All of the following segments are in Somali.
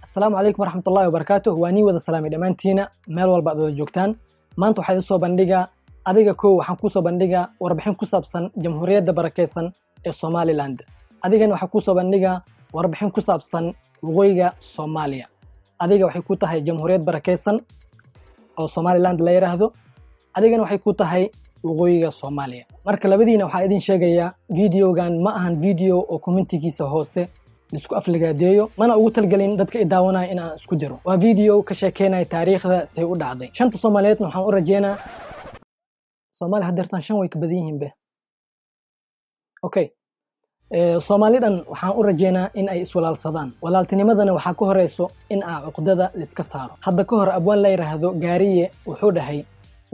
السلام عليكم ورحمة الله وبركاته. واني wada salaamay dhamaantiina meel walba aad wada joogtaan. Maanta waxaan soo bandhigaa adiga waxaan ku soo bandhigaa warbixin ku saabsan Jamhuuriyadda Barakeysan ee Somaliland. Adigana waxaan ku soo bandhigaa warbixin ku saabsan waqooyiga Soomaaliya. Adiga waxay ku tahay Jamhuuriyad Barakeysan oo Somaliland la yiraahdo. Adigana waxay ku tahay waqooyiga Soomaaliya. Marka labadiina waxaan idin sheegayaa videogan ma ahan video oo commentigiisa hoose isku afligaadeeyo mana ugu talgalin dadka idaawanaya in aan isku diro. Waa video ka sheekeynaya taariikhda say u dhacday. Shanta Soomaaliyeed waxaan u rajeynaa Soomaali hadeertan shan way ka badan yihiin be. Okay. Soomaalidan waxaan u rajeynaa in ay iswalaalsadaan. Walaaltinimadana waxaa ka horeyso in aan cuqdada la iska saaro. Hadda ka hor abwaan la yiraahdo Gaariye wuxuu dhahay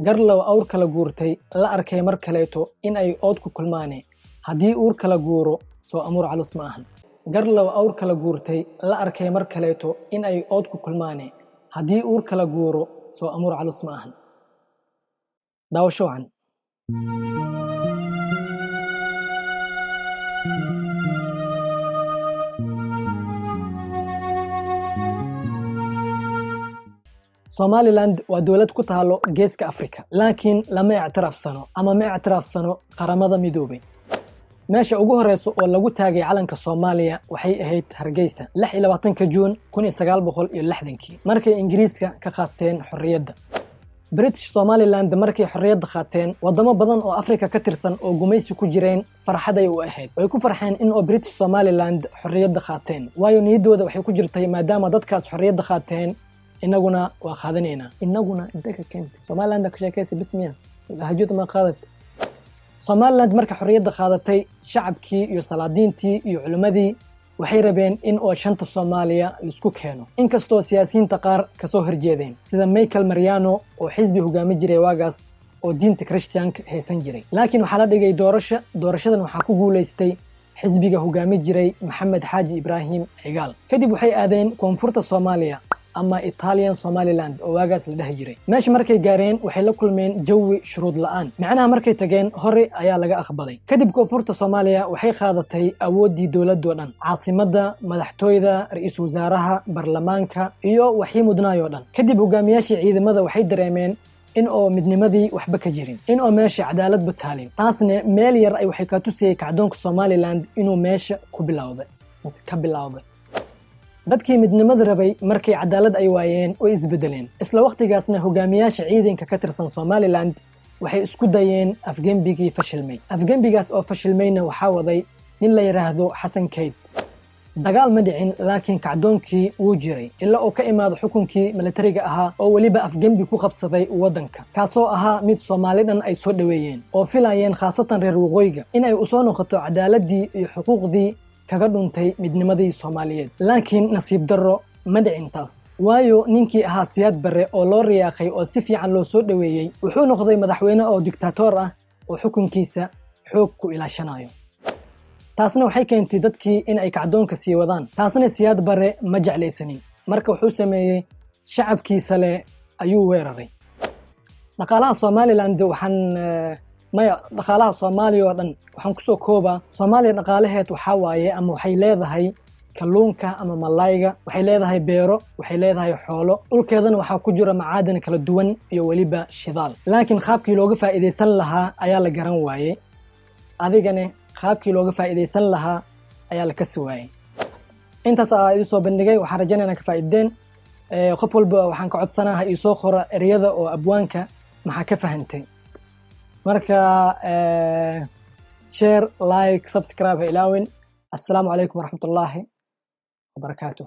garlow awr kala guurtay la arkay mar kaleeto in ay ood ku kulmaaneen. Haddii uur kala guuro soo amur culus ma ahan. garlow awr kala guurtay la arkay mar kaleeto in ay ood ku kulmaaneen. Haddii uur kala guuro soo amur culus ma ahan. daawasho wacan. Somaliland waa dawlad ku taalo geeska Afrika, laakiin lama ictiraafsano ama ma ictiraafsano qaramada midoobay. meesha ugu horeyso oo lagu taagay calanka Soomaaliya waxay ahayd Hargeysa 26 Juun 1960 markay Ingiriiska ka qaateen xorriyadda. British Somaliland markay xorriyadda qaateen wadamo badan oo Afrika ka tirsan oo gumaysi ku jireen farxaday u ahayd. Way ku farxeen in oo British Somaliland xorriyadda qaateen. Waayo niyadooda waxay ku jirtay maadaama dadkaas xorriyadda qaateen inaguna waa qaadanayna. inaguna inta keent Somaliland ka sheekaysi bismiya lahajada ma qaadat. Somaliland marka xorriyadda qaadatay shacabkii iyo salaadiintii iyo culimadii waxay rabeen in oo shanta Soomaaliya la isku keeno. Inkastoo siyaasiyiinta qaar ka soo horjeedeen sida Michael Mariano oo xisbi hogaami jiray waagaas oo diinta Christianka haysan jiray. Laakiin waxa la dhigay doorashadan waxaa ku guuleystay xisbiga hogaami jiray Maxamed Xaaji Ibraahim Cigaal. Kadib waxay aadeen koonfurta Soomaaliya ama Italian Somaliland oo waagaas la dhahay jiray. meesha markay gaareen waxay la kulmeen jawi shuruud la'aan. macnaha markay tageen hore ayaa laga aqbalay. kadib koonfurta Soomaaliya waxay qaadatay awoodii dawladda dhan, caasimadda, madaxtooyada, ra'iisul wasaaraha, baarlamaanka iyo wixii mudnaayo dhan. kadib hogaamiyaashii ciidamada waxay dareemeen in oo midnimadii waxba ka jirin, in oo meesha cadaalad bataalin. taasna meel yar ay waxay ka tusiyay kacdoonka Somaliland inuu meesha ku bilowday. dadkii midnimada rabay markay cadaalad ay waayeen oo isbedeleen. isla waqtigaasna hogaamiyaasha ciidanka ka tirsan Somaliland waxay isku dayeen afgembigii fashilmay. afgembigaas oo fashilmayna waxaa waday nin la yiraahdo Xasan Kayd. dagaal ma dhicin laakiin kacdoonkii wuu jiray ilaa oo ka imaado xukunkii militariga ahaa oo waliba afgembi ku qabsaday wadanka, kaasoo ahaa mid Soomaalidan ay soo dhaweeyeen oo filayeen khaasatan reer waqooyiga in ay u soo noqoto cadaaladii iyo xuquuqdii kaga dhuntay midnimadii Soomaaliyeed. laakiin nasiib darro ma dhicin taas. waayo ninkii ahaa Siyaad Barre oo loo riyaaqay oo si fiican loo soo dhaweeyay wuxuu noqday madaxweyne oo dictator ah oo xukunkiisa xoog ku ilaashanayo. taasna waxay keentay dadkii in ay kacdoonka sii wadaan. taasna Siyaad Barre ma jeclaysanin. marka wuxuu sameeyay shacabkiisa leh ayuu weeraray. dhaqaalaha Somaliland dhaqaalaha Soomaaliya oo dhan waxaan ku soo koobaa Soomaaliya dhaqaalaheed waxa waaye ama waxay leedahay kalluunka ama malayga, waxay leedahay beero, waxay leedahay xoolo. dhulkeedana waxaa ku jira macaadan kala duwan iyo waliba shidaal. laakiin qaabkii looga faa'iideysan lahaa ayaa la garan waayay. adigana qaabkii looga faa'iideysan lahaa ayaa la ka suwaayay. intaas aan idin soo bandhigay waxaan rajaynayaa ka faa'iideen. qof walba waxaan ka codsanahay ii soo qora ereyada oo abwaanka maxaa ka fahantay. marka share, like, subscribe ilaawin. السلام عليكم ورحمة الله وبركاته.